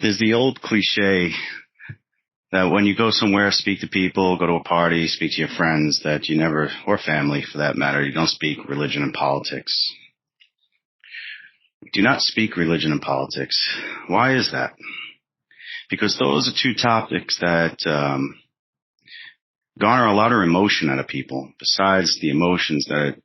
There's the old cliche that when you go somewhere, speak to people, go to a party, speak to your friends, that you never, or family for that matter, you don't speak religion and politics. Do not speak religion and politics. Why is that? Because those are two topics that garner a lot of emotion out of people. Besides the emotions that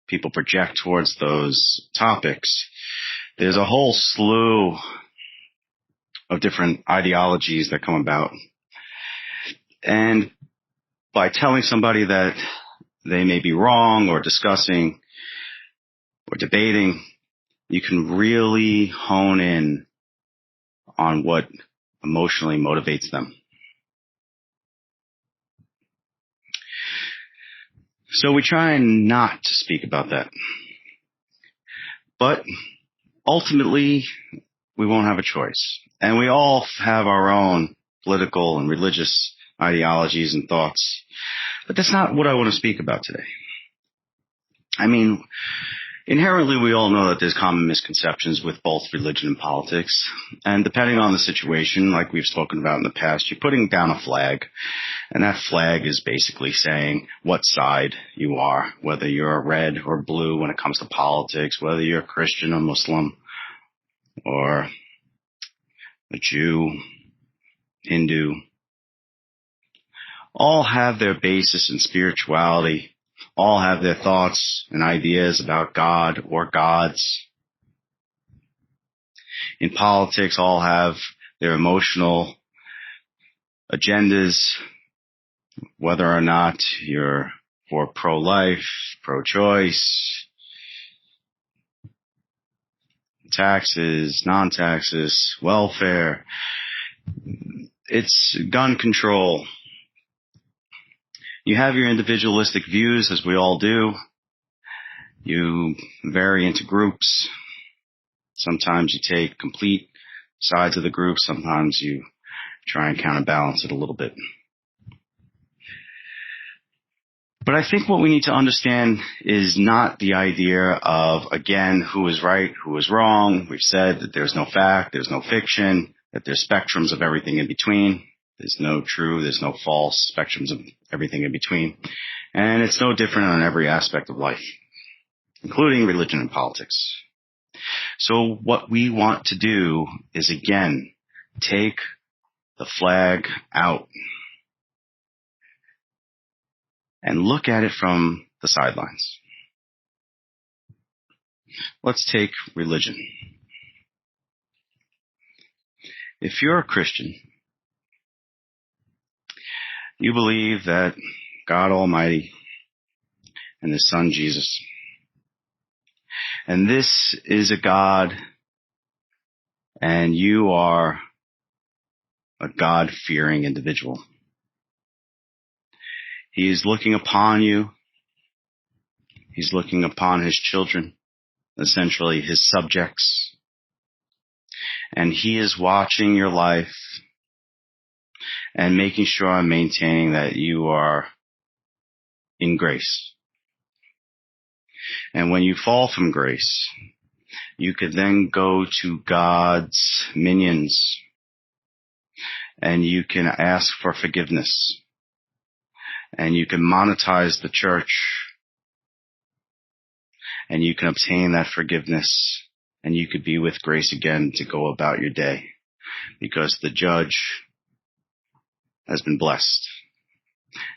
people project towards those topics, there's a whole slew of different ideologies that come about. And by telling somebody that they may be wrong or discussing or debating, you can really hone in on what emotionally motivates them. So we try not to speak about that. But ultimately, we won't have a choice. And we all have our own political and religious ideologies and thoughts. But that's not what I want to speak about today. I mean, inherently, we all know that there's common misconceptions with both religion and politics. And depending on the situation, like we've spoken about in the past, you're putting down a flag. And that flag is basically saying what side you are, whether you're red or blue when it comes to politics, whether you're a Christian or Muslim or a Jew, Hindu. All have their basis in spirituality. All have their thoughts and ideas about God or gods. In politics, all have their emotional agendas, whether or not you're for pro-life, pro-choice, taxes, non-taxes, welfare. It's gun control. You have your individualistic views, as we all do. You vary into groups. Sometimes you take complete sides of the group. Sometimes you try and counterbalance it a little bit. But I think what we need to understand is not the idea of, again, who is right, who is wrong. We've said that there's no fact, there's no fiction, that there's spectrums of everything in between. There's no true, there's no false, spectrums of everything in between. And it's no different on every aspect of life, including religion and politics. So what we want to do is, again, take the flag out and look at it from the sidelines. Let's take religion. If you're a Christian, you believe that God Almighty and His Son Jesus, and this is a God, and you are a God-fearing individual. He is looking upon you. He's looking upon His children, essentially His subjects. And He is watching your life and making sure and maintaining that you are in grace. And when you fall from grace, you could then go to God's minions and you can ask for forgiveness. And you can monetize the church, and you can obtain that forgiveness, and you could be with grace again to go about your day, because the judge has been blessed,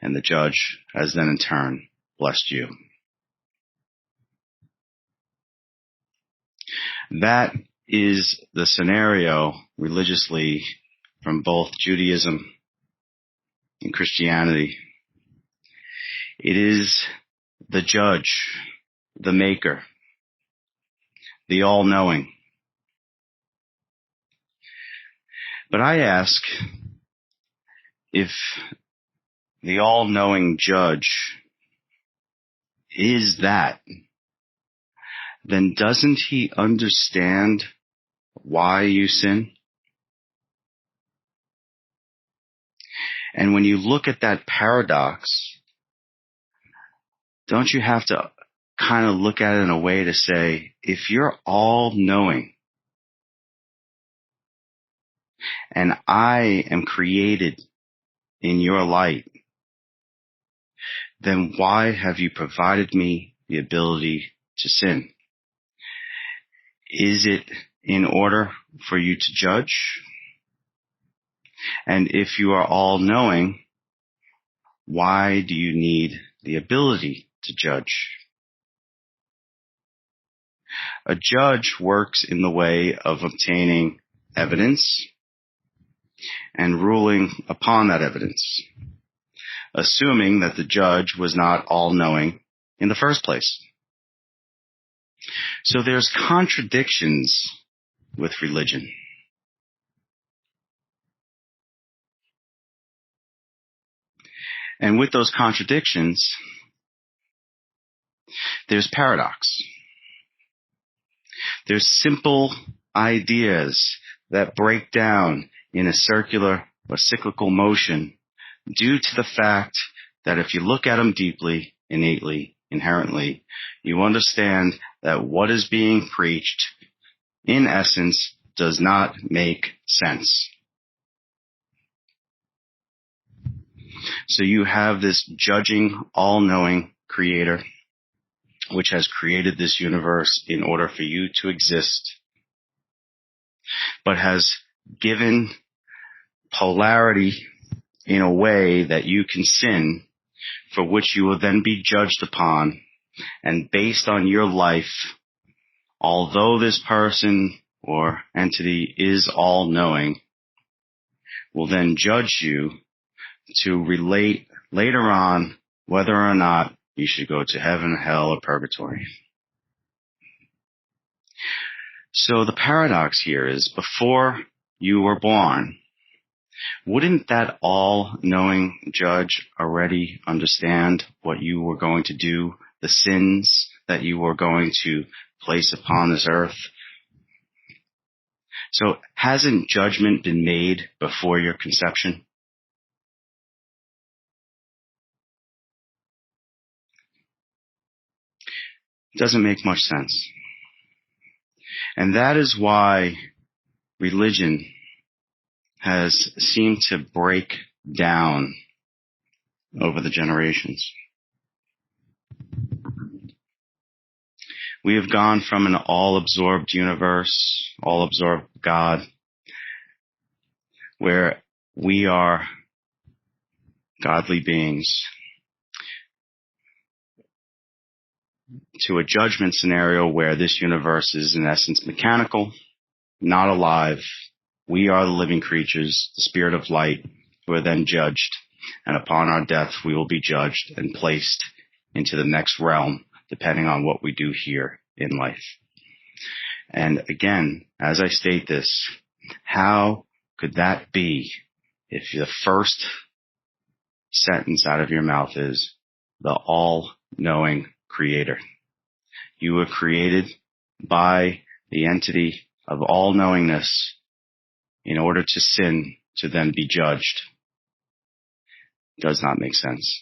and the judge has then in turn blessed you. That is the scenario religiously from both Judaism and Christianity. It is the judge, the maker, the all-knowing. But I ask, if the all-knowing judge is that, then doesn't He understand why you sin? And when you look at that paradox, don't you have to kind of look at it in a way to say, if you're all-knowing, and I am created in your light, then why have you provided me the ability to sin? Is it in order for you to judge? And if you are all-knowing, why do you need the ability to judge? A judge works in the way of obtaining evidence and ruling upon that evidence, assuming that the judge was not all-knowing in the first place. So there's contradictions with religion. And with those contradictions, there's paradox. There's simple ideas that break down in a circular or cyclical motion due to the fact that if you look at them deeply, innately, inherently, you understand that what is being preached, in essence, does not make sense. So you have this judging, all-knowing creator, which has created this universe in order for you to exist, but has given polarity in a way that you can sin, for which you will then be judged upon. And based on your life, although this person or entity is all-knowing, will then judge you to relate later on whether or not you should go to heaven, hell, or purgatory. So the paradox here is, before you were born, wouldn't that all-knowing judge already understand what you were going to do, the sins that you were going to place upon this earth? So hasn't judgment been made before your conception? It doesn't make much sense. And that is why religion has seemed to break down over the generations. We have gone from an all-absorbed universe, all-absorbed God, where we are godly beings, to a judgment scenario where this universe is in essence mechanical, not alive. We are the living creatures, the spirit of light, who are then judged. And upon our death, we will be judged and placed into the next realm, depending on what we do here in life. And again, as I state this, how could that be if the first sentence out of your mouth is the all-knowing creator? You were created by the entity of all-knowingness in order to sin, to then be judged. Does not make sense.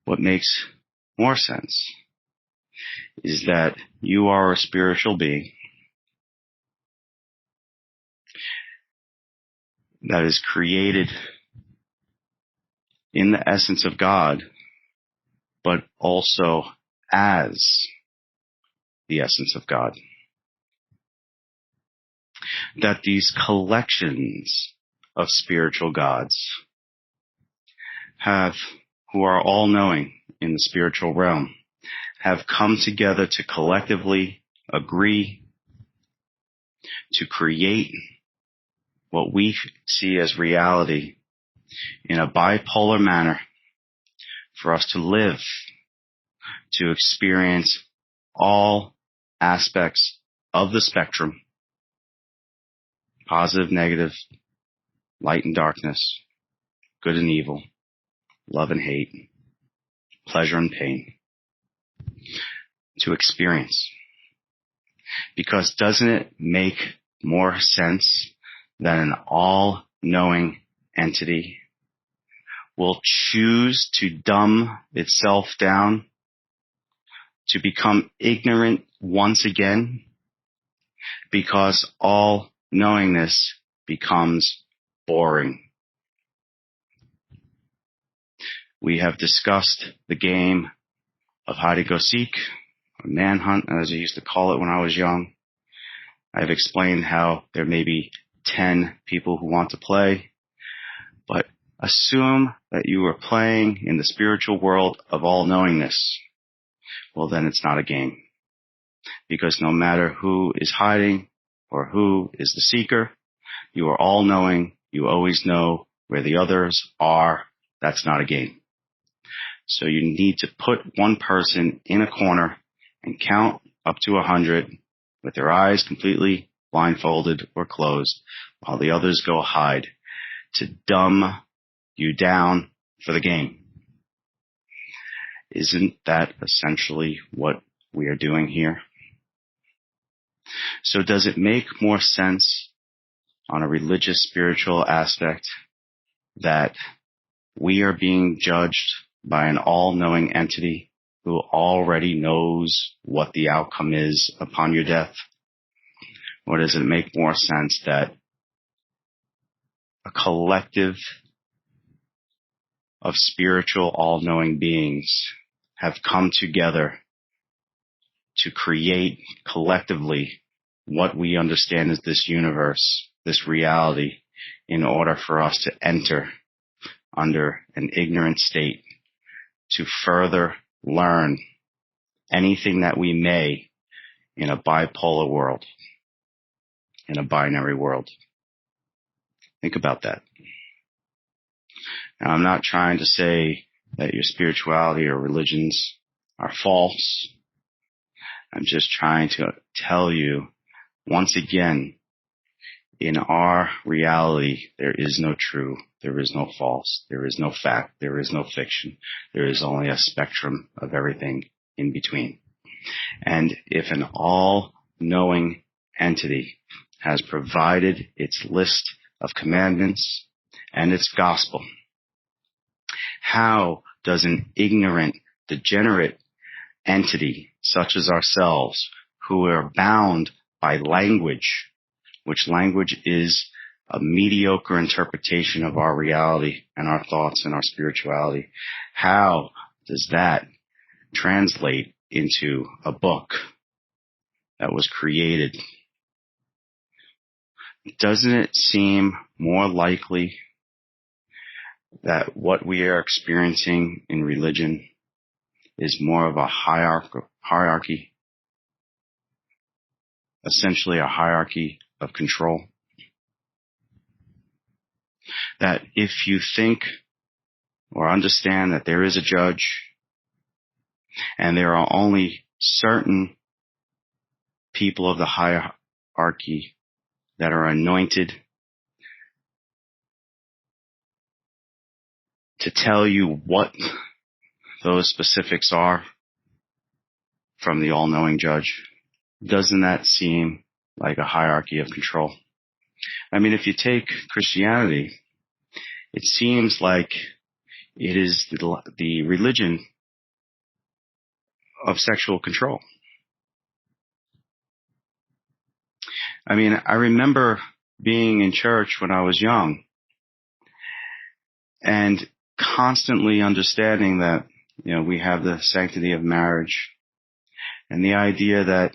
What makes more sense is that you are a spiritual being that is created in the essence of God, but also as the essence of God. That these collections of spiritual gods who are all-knowing in the spiritual realm, have come together to collectively agree to create what we see as reality in a bipolar manner for us to live, to experience all aspects of the spectrum, positive, negative, light and darkness, good and evil, love and hate, pleasure and pain, to experience. Because doesn't it make more sense that an all-knowing entity will choose to dumb itself down, to become ignorant once again, because all knowingness becomes boring. We have discussed the game of hide-and-go-seek, or manhunt, as I used to call it when I was young. I've explained how there may be 10 people who want to play, but assume that you are playing in the spiritual world of all knowingness. Well, then it's not a game. Because no matter who is hiding or who is the seeker, you are all knowing. You always know where the others are. That's not a game. So you need to put one person in a corner and count up to 100 with their eyes completely blindfolded or closed while the others go hide to dumb you down for the game. Isn't that essentially what we are doing here? So does it make more sense on a religious, spiritual aspect that we are being judged by an all-knowing entity who already knows what the outcome is upon your death? Or does it make more sense that a collective of spiritual, all-knowing beings have come together to create collectively what we understand as this universe, this reality, in order for us to enter under an ignorant state to further learn anything that we may in a bipolar world, in a binary world? Think about that. Now, I'm not trying to say that your spirituality or religions are false. I'm just trying to tell you, once again, in our reality, there is no true, there is no false, there is no fact, there is no fiction. There is only a spectrum of everything in between. And if an all-knowing entity has provided its list of commandments and its gospel, how does an ignorant, degenerate entity such as ourselves, who are bound by language, which language is a mediocre interpretation of our reality and our thoughts and our spirituality, how does that translate into a book that was created? Doesn't it seem more likely that what we are experiencing in religion is more of a hierarchy, essentially a hierarchy of control? That if you think or understand that there is a judge and there are only certain people of the hierarchy that are anointed to tell you what those specifics are from the all-knowing judge, doesn't that seem like a hierarchy of control? I mean, if you take Christianity, it seems like it is the religion of sexual control. I mean, I remember being in church when I was young and constantly understanding that, you know, we have the sanctity of marriage and the idea that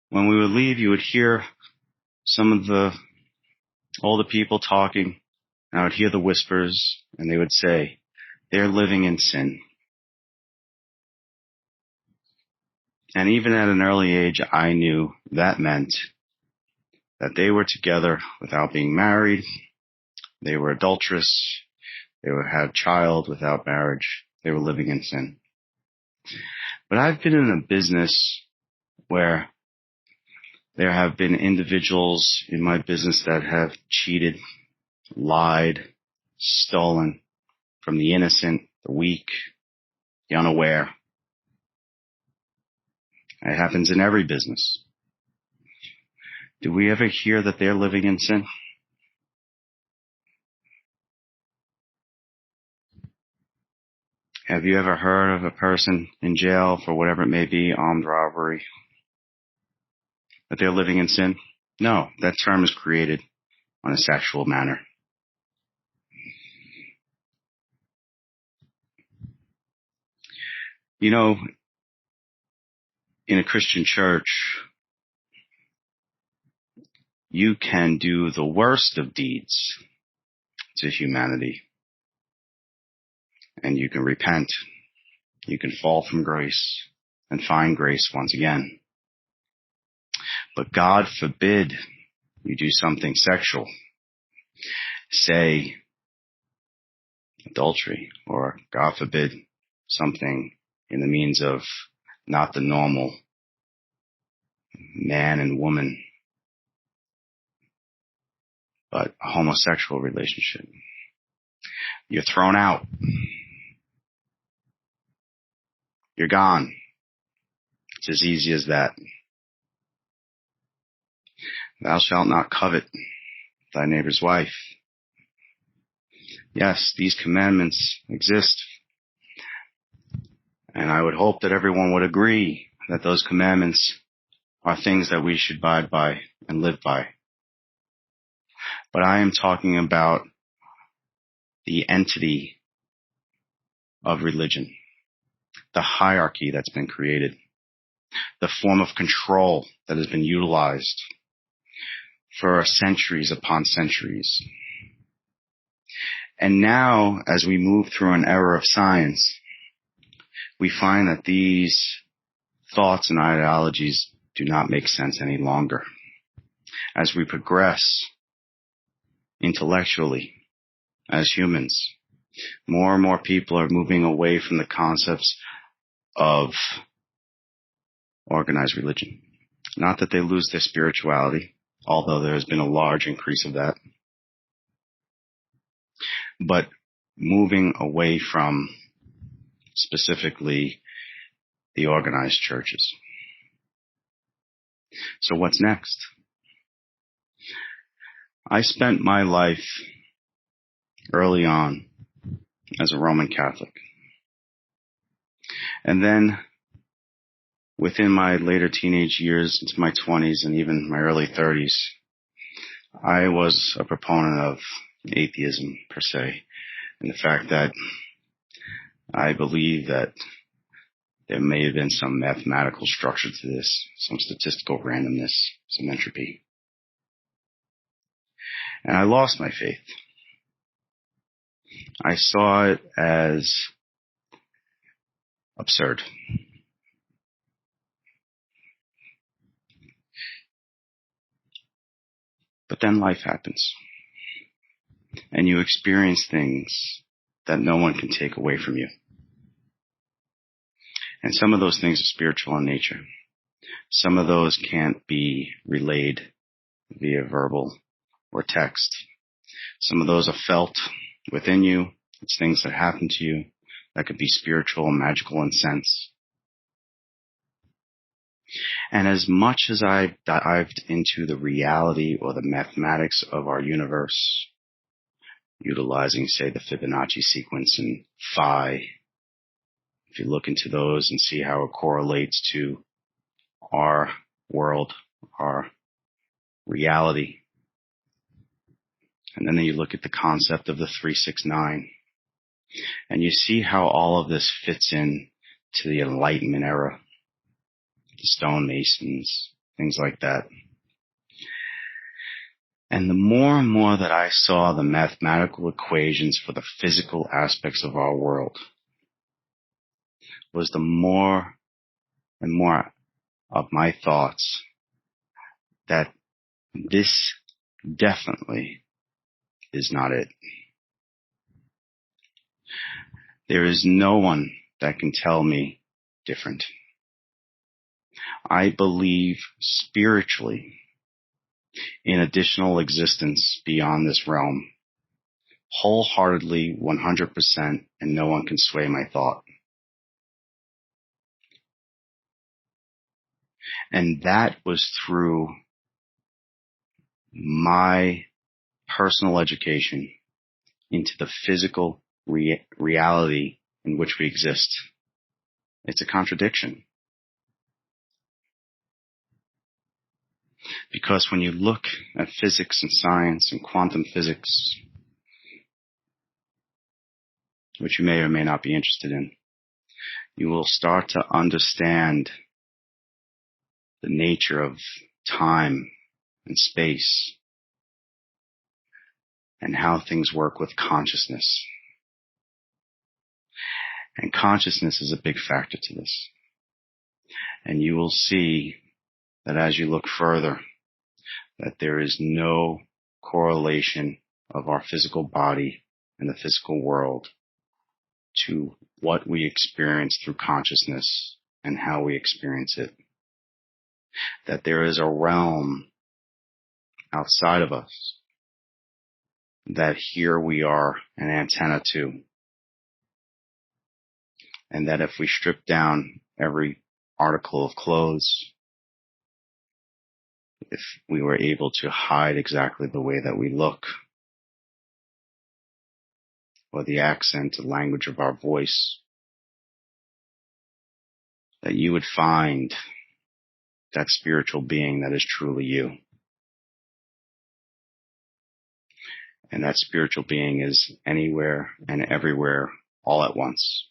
when we would leave, you would hear some of the older people talking, and I would hear the whispers, and they would say, they're living in sin. And even at an early age, I knew that meant that they were together without being married, they were adulterous, they had a child without marriage, they were living in sin. But I've been in a business where there have been individuals in my business that have cheated, lied, stolen from the innocent, the weak, the unaware. It happens in every business. Do we ever hear that they're living in sin? Have you ever heard of a person in jail for whatever it may be, armed robbery, that they're living in sin? No, that term is created on a sexual manner. You know, in a Christian church, you can do the worst of deeds to humanity, and you can repent. You can fall from grace and find grace once again. But God forbid you do something sexual, say adultery, or God forbid something in the means of not the normal man and woman, but a homosexual relationship. You're thrown out. You're gone. It's as easy as that. Thou shalt not covet thy neighbor's wife. Yes, these commandments exist. And I would hope that everyone would agree that those commandments are things that we should abide by and live by. But I am talking about the entity of religion, the hierarchy that's been created, the form of control that has been utilized for centuries upon centuries. And now, as we move through an era of science, we find that these thoughts and ideologies do not make sense any longer. As we progress intellectually as humans, more and more people are moving away from the concepts of organized religion. Not that they lose their spirituality, although there has been a large increase of that, but moving away from specifically the organized churches. So what's next? I spent my life early on as a Roman Catholic. And then within my later teenage years, into my 20s and even my early 30s, I was a proponent of atheism per se, and the fact that I believe that there may have been some mathematical structure to this, some statistical randomness, some entropy. And I lost my faith. I saw it as absurd. But then life happens. And you experience things that no one can take away from you. And some of those things are spiritual in nature. Some of those can't be relayed via verbal or text. Some of those are felt within you. It's things that happen to you that could be spiritual and magical in sense. And as much as I've dived into the reality or the mathematics of our universe, utilizing, say, the Fibonacci sequence and phi, if you look into those and see how it correlates to our world, our reality, and then you look at the concept of the 369, and you see how all of this fits in to the Enlightenment era, the stonemasons, things like that. And the more and more that I saw the mathematical equations for the physical aspects of our world, was the more and more of my thoughts that this definitely is not it. There is no one that can tell me different. I believe spiritually in additional existence beyond this realm, wholeheartedly, 100%, and no one can sway my thought. And that was through my personal education into the physical reality in which we exist. It's a contradiction. Because when you look at physics and science and quantum physics, which you may or may not be interested in, you will start to understand the nature of time and space and how things work with consciousness. And consciousness is a big factor to this. And you will see that as you look further, that there is no correlation of our physical body and the physical world to what we experience through consciousness and how we experience it. That there is a realm outside of us that here we are an antenna to. And that if we strip down every article of clothes, if we were able to hide exactly the way that we look, or the accent, the language of our voice, that you would find that spiritual being that is truly you. And that spiritual being is anywhere and everywhere all at once.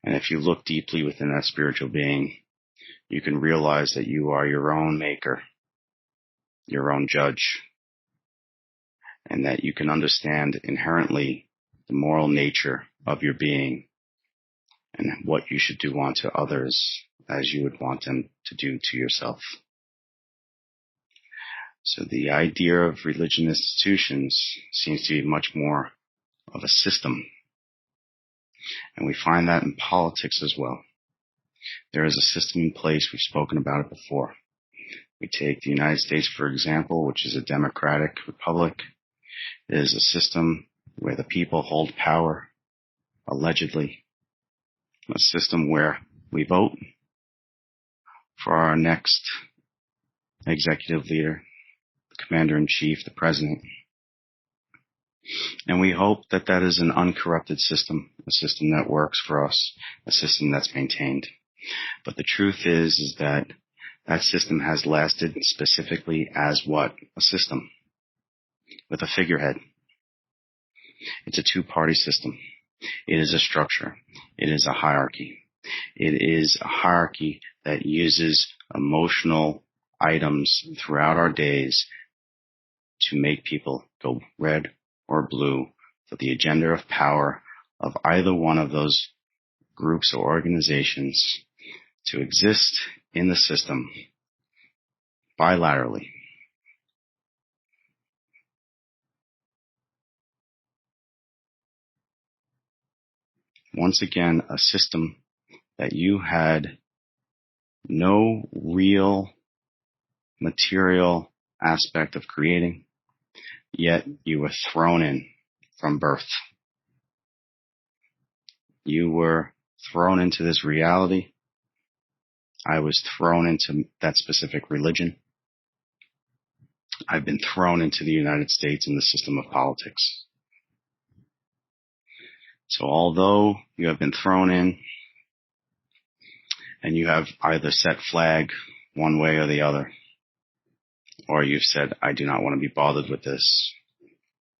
And if you look deeply within that spiritual being, you can realize that you are your own maker, your own judge, and that you can understand inherently the moral nature of your being and what you should do unto others as you would want them to do to yourself. So the idea of religion institutions seems to be much more of a system. And we find that in politics as well. There is a system in place. We've spoken about it before. We take the United States, for example, which is a democratic republic. It is a system where the people hold power, allegedly. A system where we vote for our next executive leader, the commander-in-chief, the president. And we hope that that is an uncorrupted system, a system that works for us, a system that's maintained. But the truth is that that system has lasted specifically as what? A system with a figurehead. It's a two-party system. It is a structure. It is a hierarchy. It is a hierarchy that uses emotional items throughout our days to make people go red or blue for the agenda of power of either one of those groups or organizations to exist in the system bilaterally. Once again, a system that you had no real material aspect of creating, yet you were thrown in from birth. You were thrown into this reality. I was thrown into that specific religion. I've been thrown into the United States in the system of politics. So although you have been thrown in and you have either set flag one way or the other, or you've said, I do not want to be bothered with this,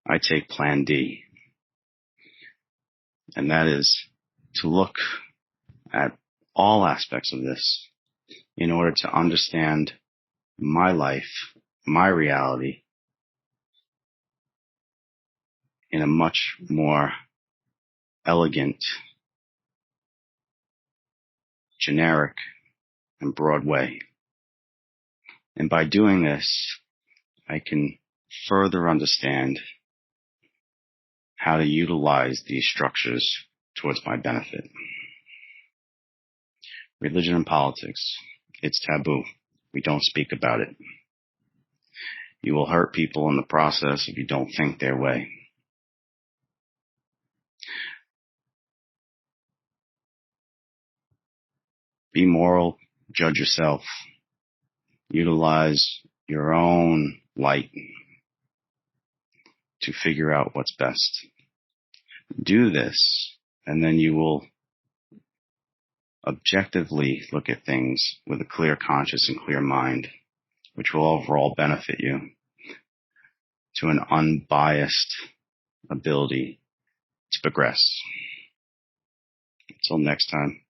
I take plan D. And that is to look at all aspects of this in order to understand my life, my reality, in a much more elegant, generic, and broad way. And by doing this, I can further understand how to utilize these structures towards my benefit. Religion and politics, it's taboo. We don't speak about it. You will hurt people in the process if you don't think their way. Be moral, judge yourself. Utilize your own light to figure out what's best. Do this, and then you will objectively look at things with a clear conscience and clear mind, which will overall benefit you to an unbiased ability to progress. Until next time.